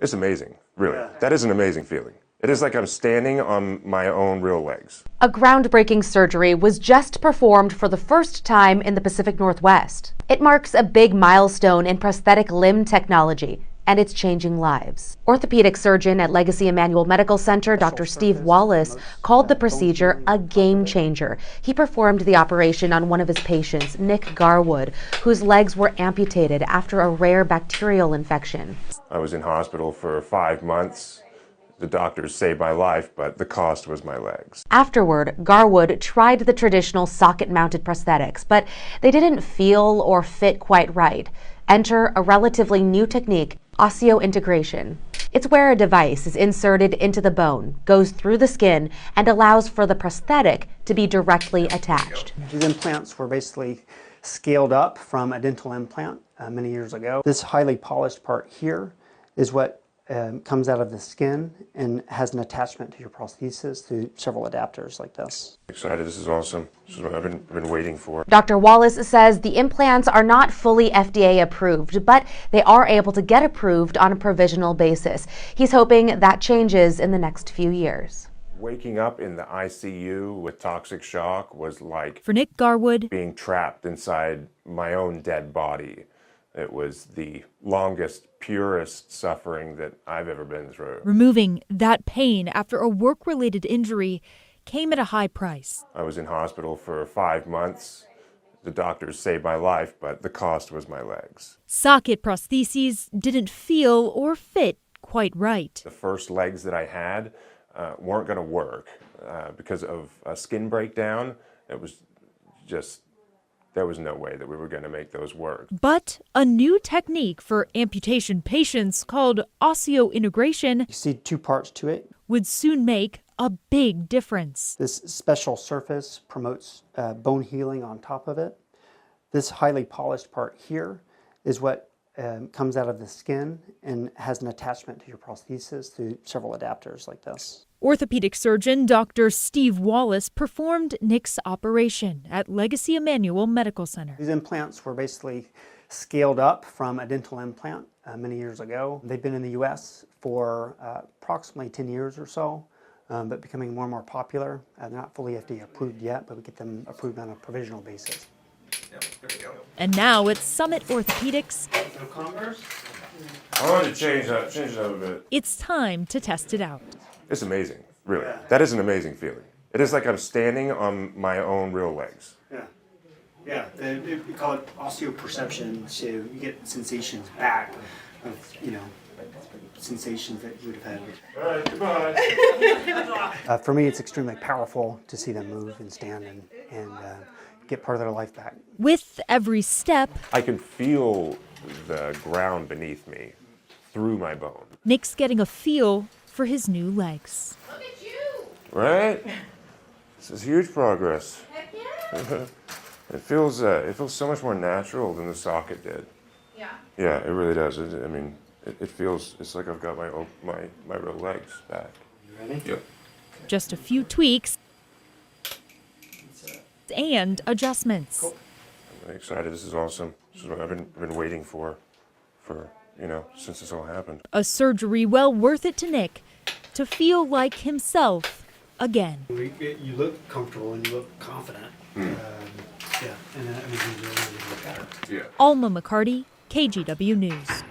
It's amazing, really. That is an amazing feeling. It is like I'm standing on my own real legs. A groundbreaking surgery was just performed for the first time in the Pacific Northwest. It marks a big milestone in prosthetic limb technology, and it's changing lives. Orthopedic surgeon at Legacy Emmanuel Medical Center, Dr. Steve Wallace, called the procedure a game changer. He performed the operation on one of his patients, Nick Garwood, whose legs were amputated after a rare bacterial infection. I was in hospital for 5 months. The doctors saved my life, but the cost was my legs. Afterward, Garwood tried the traditional socket-mounted prosthetics, but they didn't feel or fit quite right. Enter a relatively new technique, osseointegration. It's where a device is inserted into the bone, goes through the skin, and allows for the prosthetic to be directly attached. These implants were basically scaled up from a dental implant many years ago. This highly polished part here is what comes out of the skin and has an attachment to your prosthesis through several adapters like this. Excited, this is awesome. This is what I've been waiting for. Dr. Wallace says the implants are not fully FDA approved, but they are able to get approved on a provisional basis. He's hoping that changes in the next few years. Waking up in the ICU with toxic shock was like, For Nick Garwood, being trapped inside my own dead body. It was the longest, purest suffering that I've ever been through. removing that pain after a work-related injury came at a high price. I was in hospital for 5 months. The doctors saved my life, but the cost was my legs. Socket prostheses didn't feel or fit quite right. The first legs that I had weren't going to work because of a skin breakdown. It was just, there was no way that we were going to make those work. But a new technique for amputation patients called osseointegration You see two parts to it. would soon make a big difference. This special surface promotes bone healing on top of it. This highly polished part here is what comes out of the skin and has an attachment to your prosthesis through several adapters like this. Orthopedic surgeon Dr. Steve Wallace performed Nick's operation at Legacy Emmanuel Medical Center. These implants were basically scaled up from a dental implant many years ago. They've been in the U.S. for approximately 10 years or so, but becoming more and more popular. They're not fully FDA approved yet, but we get them approved on a provisional basis. And now at Summit Orthopedics, No Converse? I wanted to change it up a bit. it's time to test it out. It's amazing, really. That is an amazing feeling. It is like I'm standing on my own real legs. Yeah. We call it osteoperception, so you get sensations back of, sensations that you would have had. All right, goodbye. For me, it's extremely powerful to see them move and stand and get part of their life back. With every step, I can feel the ground beneath me through my bone. Nick's getting a feel for his new legs. Look at you! Right? This is huge progress. Heck yeah! It feels so much more natural than the socket did. Yeah. Yeah, it really does. It feels, it's like I've got my real legs back. You ready? Yep. Just a few tweaks and adjustments. Cool. I'm really excited. This is awesome. This is what I've been waiting for since this all happened. A surgery well worth it to Nick to feel like himself again. You look comfortable and you look confident. And you really look better. Yeah. Alma McCarty, KGW News.